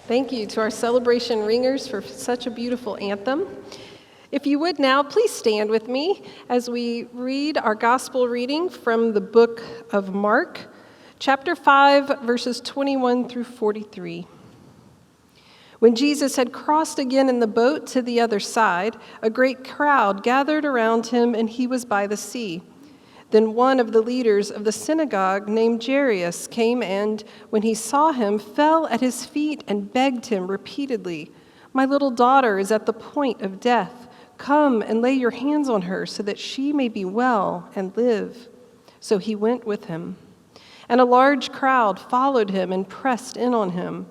Thank you to our celebration ringers for such a beautiful anthem. If you would now, please stand with me as we read our gospel reading from the book of Mark, chapter 5, verses 21 through 43. When Jesus had crossed again in the boat to the other side, a great crowd gathered around him, and he was by the sea. Then one of the leaders of the synagogue named Jairus came and, when he saw him, fell at his feet and begged him repeatedly, "My little daughter is at the point of death. Come and lay your hands on her so that she may be well and live." So he went with him. And a large crowd followed him and pressed in on him.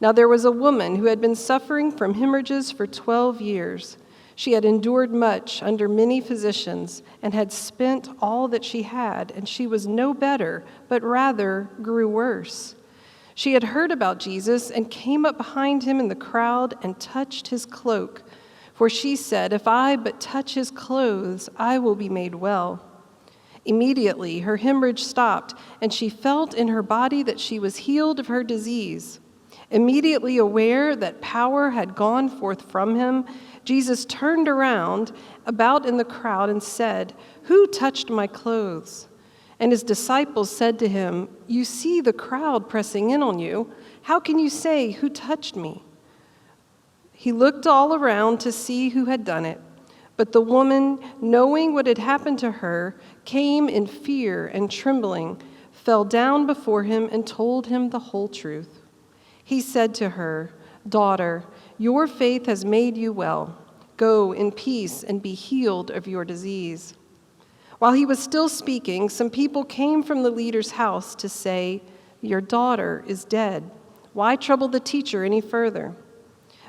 Now there was a woman who had been suffering from hemorrhages for 12 years. She had endured much under many physicians and had spent all that she had, and she was no better, but rather grew worse. She had heard about Jesus and came up behind him in the crowd and touched his cloak. For she said, "If I but touch his clothes, I will be made well." Immediately her hemorrhage stopped, and she felt in her body that she was healed of her disease. Immediately aware that power had gone forth from him, Jesus turned around about in the crowd and said, "Who touched my clothes?" And his disciples said to him, "You see the crowd pressing in on you. How can you say, 'Who touched me?'" He looked all around to see who had done it. But the woman, knowing what had happened to her, came in fear and trembling, fell down before him and told him the whole truth. He said to her, "Daughter, your faith has made you well. Go in peace and be healed of your disease." While he was still speaking, some people came from the leader's house to say, "Your daughter is dead. Why trouble the teacher any further?"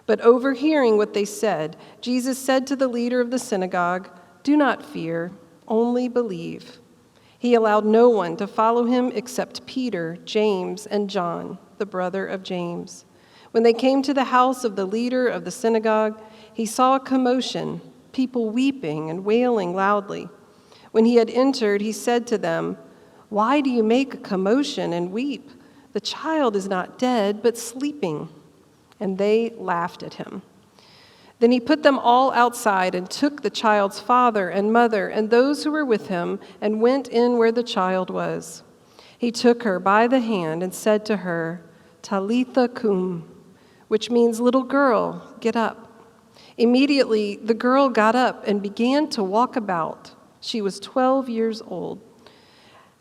But overhearing what they said, Jesus said to the leader of the synagogue, "Do not fear, only believe." He allowed no one to follow him except Peter, James, and John, the brother of James. When they came to the house of the leader of the synagogue, he saw a commotion, people weeping and wailing loudly. When he had entered, he said to them, "Why do you make a commotion and weep? The child is not dead, but sleeping." And they laughed at him. Then he put them all outside and took the child's father and mother and those who were with him and went in where the child was. He took her by the hand and said to her, "Talitha cum," which means, "Little girl, get up." Immediately the girl got up and began to walk about. She was 12 years old.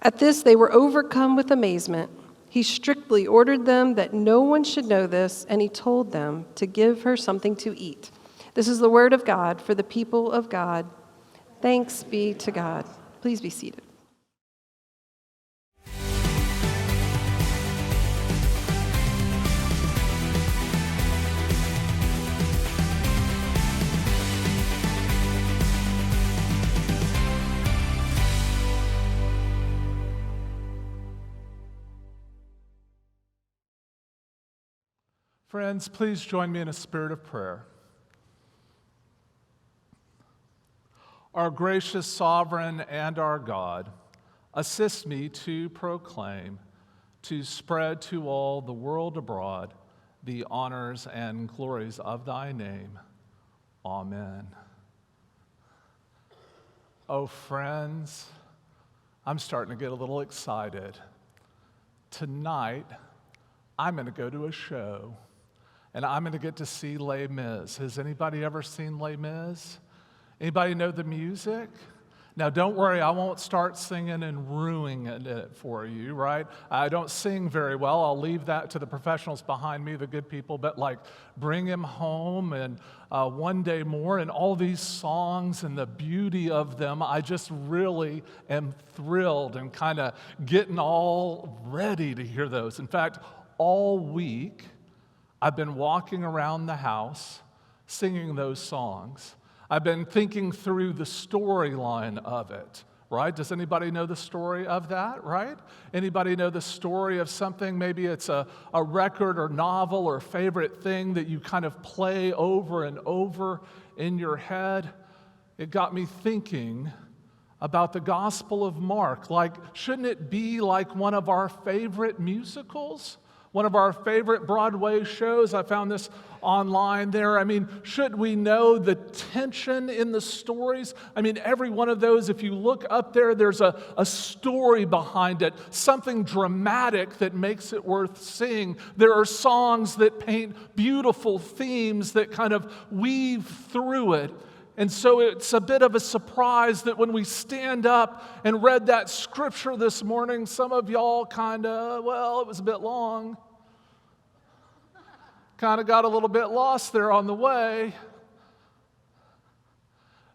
At this they were overcome with amazement. He strictly ordered them that no one should know this, and he told them to give her something to eat. This is the word of God for the people of God. Thanks be to God. Please be seated. Friends, please join me in a spirit of prayer. Our gracious sovereign and our God, assist me to proclaim, to spread to all the world abroad the honors and glories of thy name. Amen. Oh, friends, I'm starting to get a little excited. Tonight, I'm going to go to a show. And I'm going to get to see Les Mis. Has anybody ever seen Les Mis? Anybody know the music? Now, don't worry, I won't start singing and ruining it for you, right? I don't sing very well. I'll leave that to the professionals behind me, the good people. But like, Bring Him Home and One Day More and all these songs and the beauty of them, I just really am thrilled and kind of getting all ready to hear those. In fact, all week, I've been walking around the house singing those songs. I've been thinking through the storyline of it, right? Does anybody know the story of that, right? Anybody know the story of something? Maybe it's a record or novel or favorite thing that you kind of play over and over in your head. It got me thinking about the Gospel of Mark. Like, shouldn't it be like one of our favorite musicals? One of our favorite Broadway shows, I found this online there. I mean, should we know the tension in the stories? I mean, every one of those, if you look up there, there's a story behind it, something dramatic that makes it worth seeing. There are songs that paint beautiful themes that kind of weave through it. And so it's a bit of a surprise that when we stand up and read that scripture this morning, some of y'all kind of, well, it was a bit long. Kind of got a little bit lost there on the way.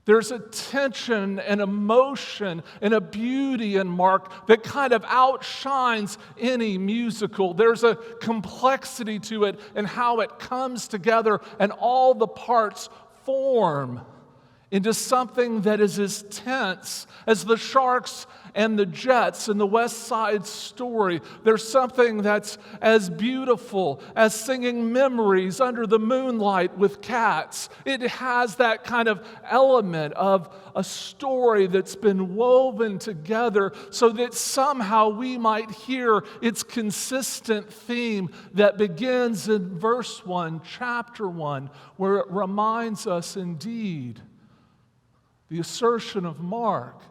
There's a tension and emotion and a beauty in Mark that kind of outshines any musical. There's a complexity to it and how it comes together, and all the parts form into something that is as tense as the Sharks and the Jets in the West Side Story. There's something that's as beautiful as singing Memories under the moonlight with cats. It has that kind of element of a story that's been woven together so that somehow we might hear its consistent theme that begins in verse 1, chapter 1, where it reminds us indeed the assertion of Mark,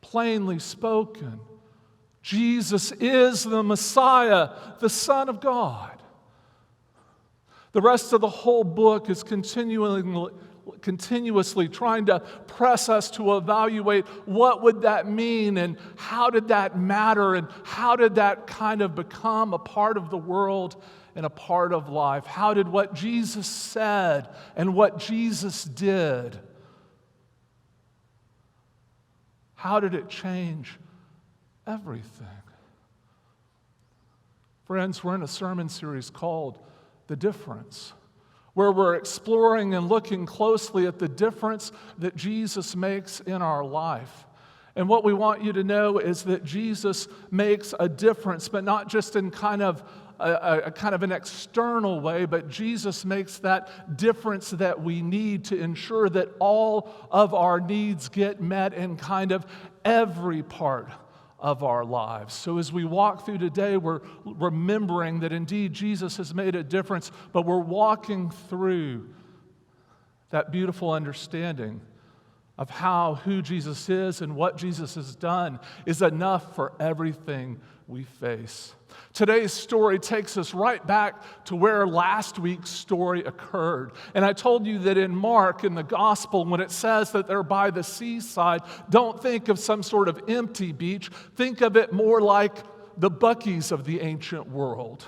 plainly spoken, Jesus is the Messiah, the Son of God. The rest of the whole book is continuously trying to press us to evaluate what would that mean and how did that matter and how did that kind of become a part of the world and a part of life. How did what Jesus said and what Jesus did, how did it change everything? Friends, we're in a sermon series called The Difference, where we're exploring and looking closely at the difference that Jesus makes in our life. And what we want you to know is that Jesus makes a difference, but not just in kind of an external way, but Jesus makes that difference that we need to ensure that all of our needs get met in kind of every part of our lives. So as we walk through today, we're remembering that indeed Jesus has made a difference, but we're walking through that beautiful understanding of who Jesus is and what Jesus has done is enough for everything we face. Today's story takes us right back to where last week's story occurred. And I told you that in Mark, in the gospel, when it says that they're by the seaside, don't think of some sort of empty beach. Think of it more like the Buc-ee's of the ancient world.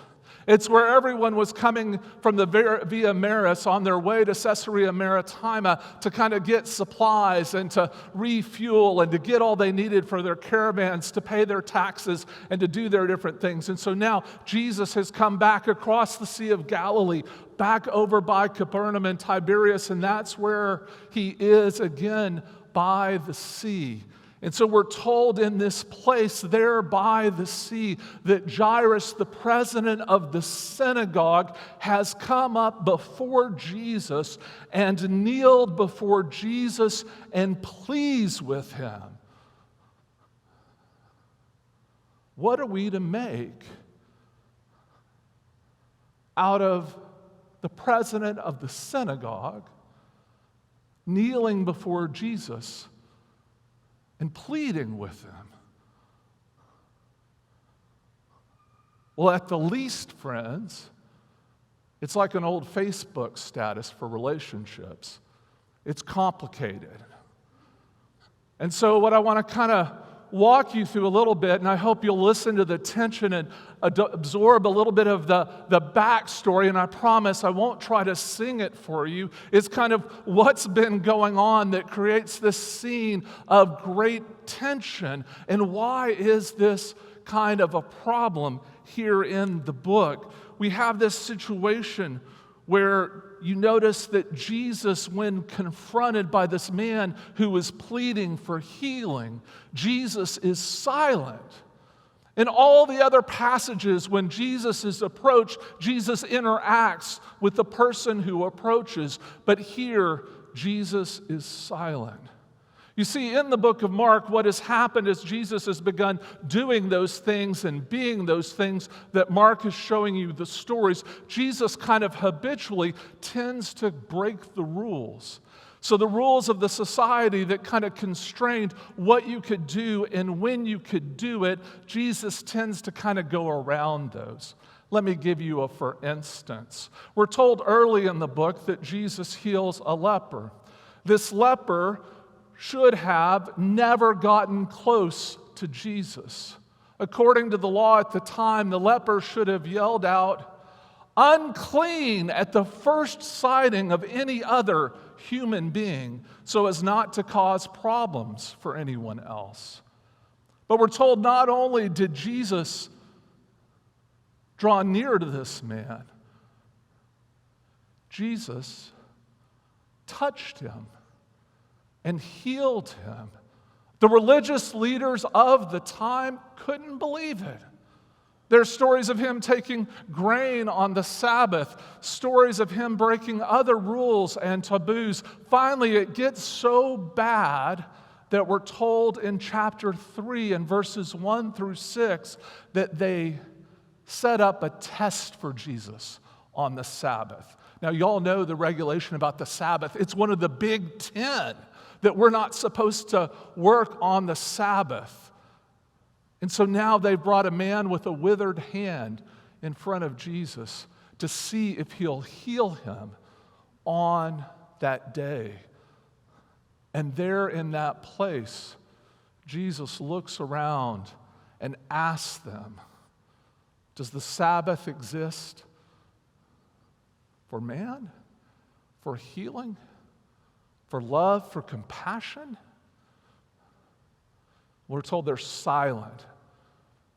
It's where everyone was coming from the Via Maris on their way to Caesarea Maritima to kind of get supplies and to refuel and to get all they needed for their caravans, to pay their taxes and to do their different things. And so now Jesus has come back across the Sea of Galilee, back over by Capernaum and Tiberias, and that's where he is again, by the sea. And so we're told in this place there by the sea that Jairus, the president of the synagogue, has come up before Jesus and kneeled before Jesus and pleads with him. What are we to make out of the president of the synagogue kneeling before Jesus and pleading with him? Well, at the least, friends, it's like an old Facebook status for relationships. It's complicated. And so what I want to kind of walk you through a little bit, and I hope you'll listen to the tension and absorb a little bit of the backstory, and I promise I won't try to sing it for you. It's kind of what's been going on that creates this scene of great tension, and why is this kind of a problem here in the book? We have this situation where you notice that Jesus, when confronted by this man who was pleading for healing, Jesus is silent. In all the other passages, when Jesus is approached, Jesus interacts with the person who approaches. But here, Jesus is silent. You see, in the book of Mark, what has happened is Jesus has begun doing those things and being those things that Mark is showing you the stories. Jesus kind of habitually tends to break the rules. So the rules of the society that kind of constrained what you could do and when you could do it, Jesus tends to kind of go around those. Let me give you a for instance. We're told early in the book that Jesus heals a leper. This leper should have never gotten close to Jesus. According to the law at the time, the leper should have yelled out, "Unclean," at the first sighting of any other human being, so as not to cause problems for anyone else. But we're told not only did Jesus draw near to this man, Jesus touched him and healed him. The religious leaders of the time couldn't believe it. There's stories of him taking grain on the Sabbath, stories of him breaking other rules and taboos. Finally, it gets so bad that we're told in chapter 3 and verses 1 through 6 that they set up a test for Jesus on the Sabbath. Now, y'all know the regulation about the Sabbath. It's one of the big 10 that we're not supposed to work on the Sabbath. And so now they've brought a man with a withered hand in front of Jesus to see if he'll heal him on that day. And there in that place, Jesus looks around and asks them, does the Sabbath exist for man? For healing? For love? For compassion? We're told they're silent.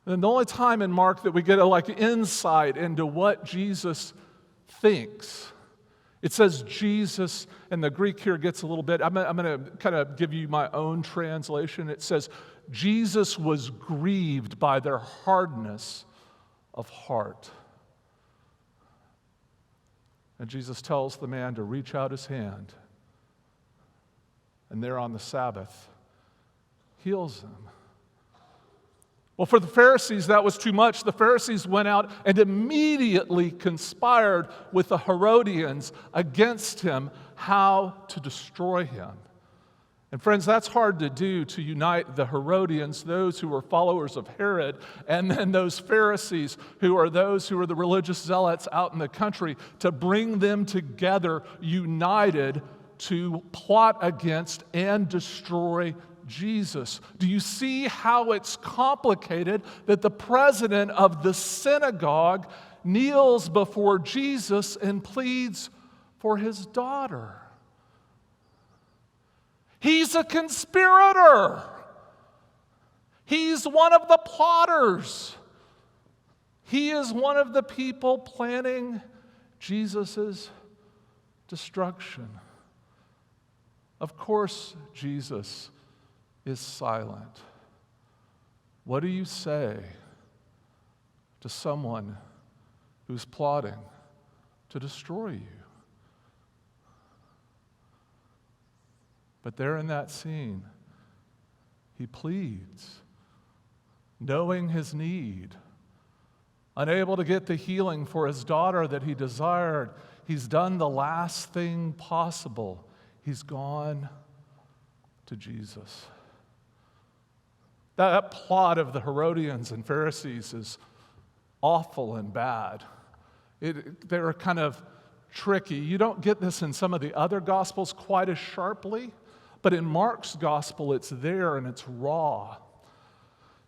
And the only time in Mark that we get insight into what Jesus thinks, it says Jesus, and the Greek here gets a little bit, I'm going to kind of give you my own translation. It says, Jesus was grieved by their hardness of heart. And Jesus tells the man to reach out his hand, and there on the Sabbath, heals him. Well, for the Pharisees, that was too much. The Pharisees went out and immediately conspired with the Herodians against him, how to destroy him. And friends, that's hard to do, to unite the Herodians, those who were followers of Herod, and then those Pharisees who are those who are the religious zealots out in the country, to bring them together united to plot against and destroy Jesus. Do you see how it's complicated that the president of the synagogue kneels before Jesus and pleads for his daughter? He's a conspirator. He's one of the plotters. He is one of the people planning Jesus' destruction. Of course, Jesus is silent. What do you say to someone who's plotting to destroy you? But there in that scene, he pleads, knowing his need, unable to get the healing for his daughter that he desired. He's done the last thing possible. He's gone to Jesus. That plot of the Herodians and Pharisees is awful and bad. They're kind of tricky. You don't get this in some of the other Gospels quite as sharply, but in Mark's Gospel, it's there and it's raw.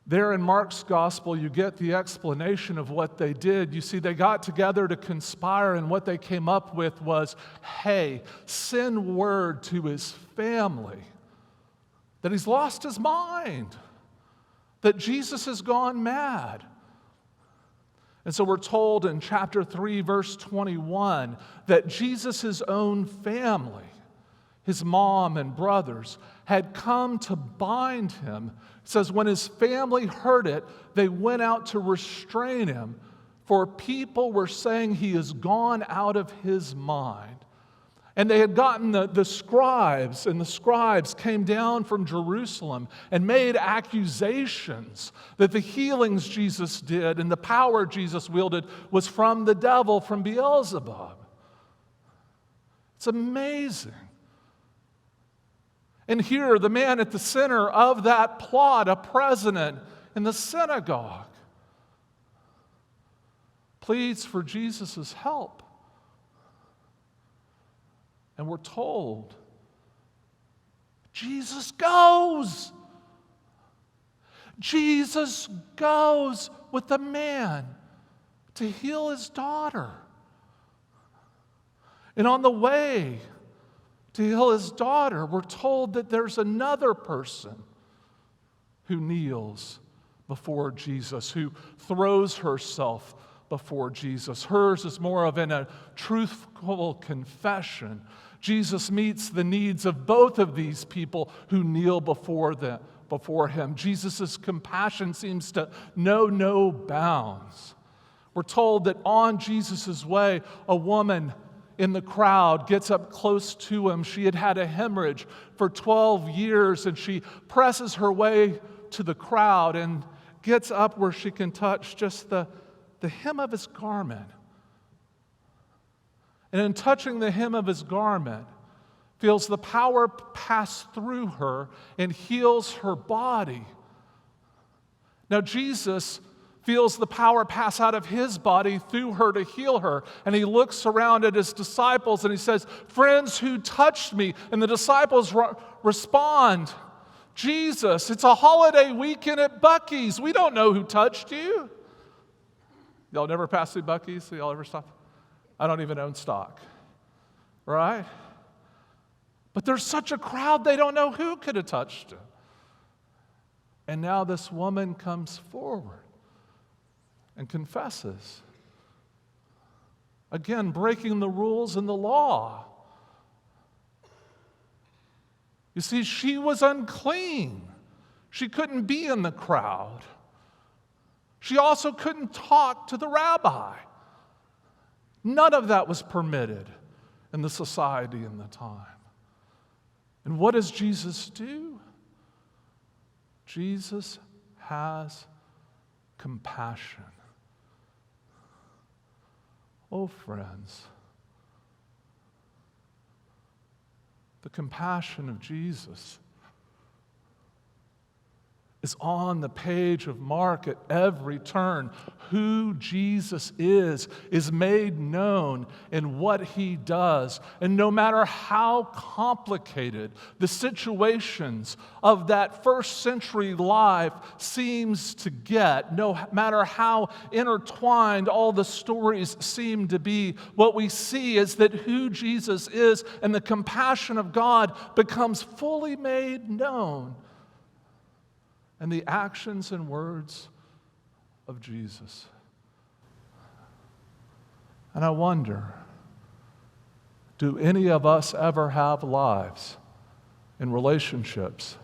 There in Mark's Gospel, you get the explanation of what they did. You see, they got together to conspire, and what they came up with was, hey, send word to his family that he's lost his mind, that Jesus has gone mad. And so we're told in chapter 3, verse 21, that Jesus' own family, his mom and brothers, had come to bind him. It says when his family heard it, they went out to restrain him, for people were saying he has gone out of his mind. And they had gotten the scribes, and the scribes came down from Jerusalem and made accusations that the healings Jesus did and the power Jesus wielded was from the devil, from Beelzebub. It's amazing. And here, the man at the center of that plot, a president in the synagogue, pleads for Jesus' help. And we're told, Jesus goes. Jesus goes with the man to heal his daughter. And on the way to heal his daughter, we're told that there's another person who kneels before Jesus, who throws herself before Jesus. Hers is more of a truthful confession. Jesus meets the needs of both of these people who kneel before him. Jesus' compassion seems to know no bounds. We're told that on Jesus' way, a woman in the crowd gets up close to him. She had had a hemorrhage for 12 years, and she presses her way to the crowd and gets up where she can touch just the hem of his garment. And in touching the hem of his garment, feels the power pass through her and heals her body. Now Jesus feels the power pass out of his body through her to heal her. And he looks around at his disciples and he says, "Friends, who touched me?" And the disciples respond, "Jesus, it's a holiday weekend at Buc-ee's. We don't know who touched you." Y'all never pass through Buc-ee's? Y'all ever stop? I don't even own stock, right? But there's such a crowd, they don't know who could have touched him. And now this woman comes forward and confesses. Again, breaking the rules and the law. You see, she was unclean. She couldn't be in the crowd. She also couldn't talk to the rabbi. None of that was permitted in the society in the time. And what does Jesus do? Jesus has compassion. Oh, friends, the compassion of Jesus is on the page of Mark at every turn. Who Jesus is made known in what he does. And no matter how complicated the situations of that first century life seems to get, no matter how intertwined all the stories seem to be, what we see is that who Jesus is and the compassion of God becomes fully made known. And the actions and words of Jesus. And I wonder, do any of us ever have lives and relationships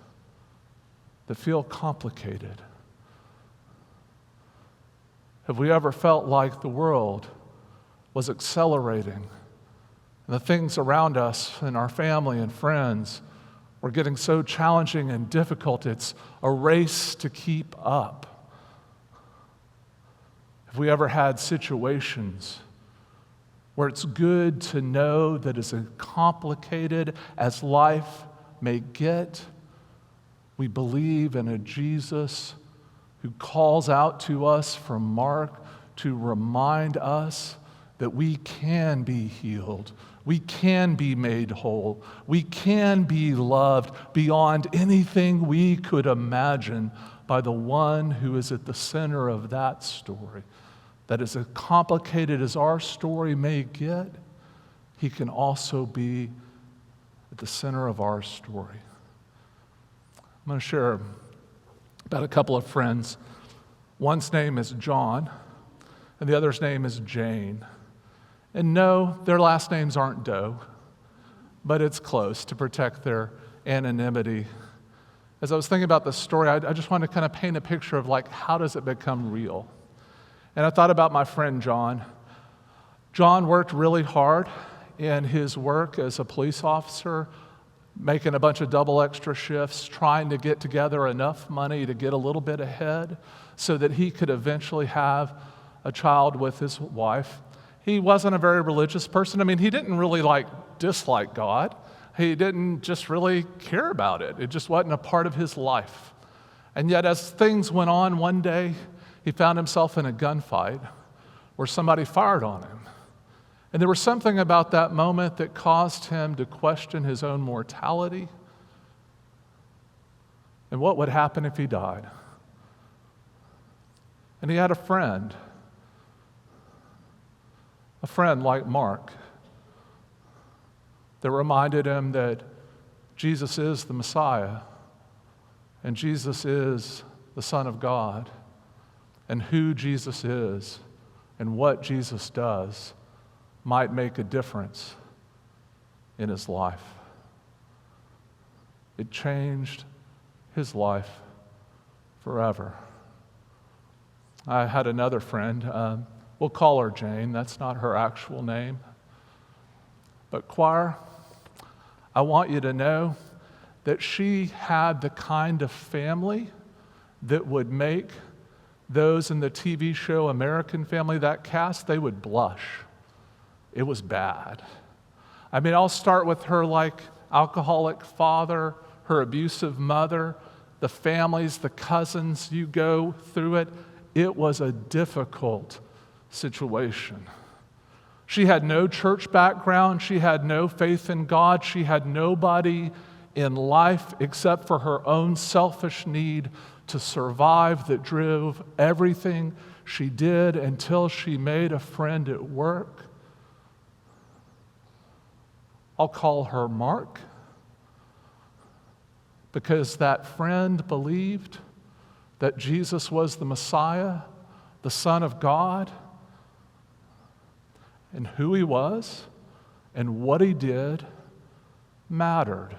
that feel complicated? Have we ever felt like the world was accelerating and the things around us and our family and friends were getting so challenging and difficult, it's a race to keep up? Have we ever had situations where it's good to know that as complicated as life may get, we believe in a Jesus who calls out to us from Mark to remind us that we can be healed, we can be made whole, we can be loved beyond anything we could imagine by the one who is at the center of that story. That as complicated as our story may get, he can also be at the center of our story. I'm going to share about a couple of friends. One's name is John, and the other's name is Jane. And no, their last names aren't Doe, but it's close to protect their anonymity. As I was thinking about this story, I just wanted to kind of paint a picture of like, how does it become real? And I thought about my friend John. John worked really hard in his work as a police officer, making a bunch of double extra shifts, trying to get together enough money to get a little bit ahead so that he could eventually have a child with his wife. He wasn't a very religious person. I mean, he didn't really dislike God. He didn't just really care about it. It just wasn't a part of his life. And yet, as things went on, one day, he found himself in a gunfight where somebody fired on him. And there was something about that moment that caused him to question his own mortality and what would happen if he died. And he had a friend like Mark, that reminded him that Jesus is the Messiah and Jesus is the Son of God, and who Jesus is and what Jesus does might make a difference in his life. It changed his life forever. I had another friend, we'll call her Jane, that's not her actual name. But choir, I want you to know that she had the kind of family that would make those in the TV show American Family, that cast, they would blush. It was bad. I mean, I'll start with her alcoholic father, her abusive mother, the families, the cousins, you go through it. It was a difficult situation. She had no church background. She had no faith in God. She had nobody in life except for her own selfish need to survive that drove everything she did until she made a friend at work. I'll call her Mark, because that friend believed that Jesus was the Messiah, the Son of God, and who he was and what he did mattered.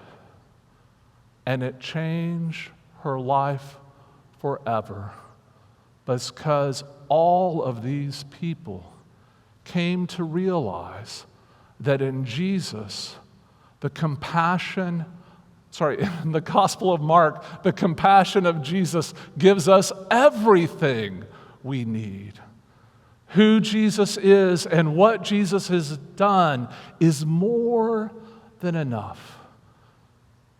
And it changed her life forever, because all of these people came to realize that in Jesus, in the Gospel of Mark, the compassion of Jesus gives us everything we need. Who Jesus is and what Jesus has done is more than enough.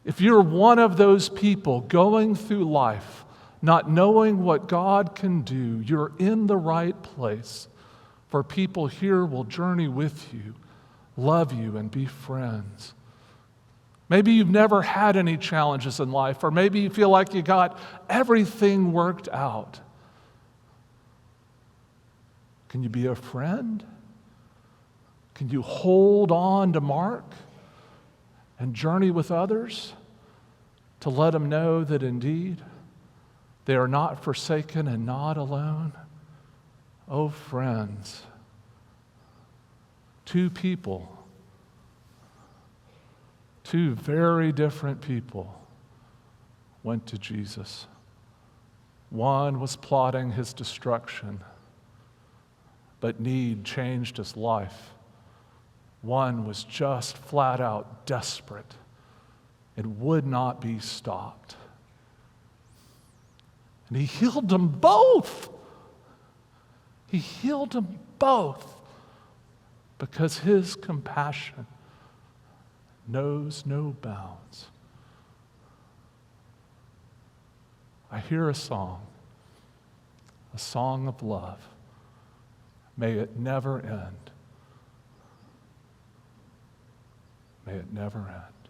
If you're one of those people going through life not knowing what God can do, you're in the right place. For people here will journey with you, love you, and be friends. Maybe you've never had any challenges in life, or maybe you feel like you got everything worked out. Can you be a friend? Can you hold on to Mark and journey with others to let them know that indeed they are not forsaken and not alone? Oh, friends, two people, two very different people went to Jesus. One was plotting his destruction, but need changed his life. One was just flat out desperate and would not be stopped. And he healed them both. He healed them both because his compassion knows no bounds. I hear a song of love. May it never end. May it never end.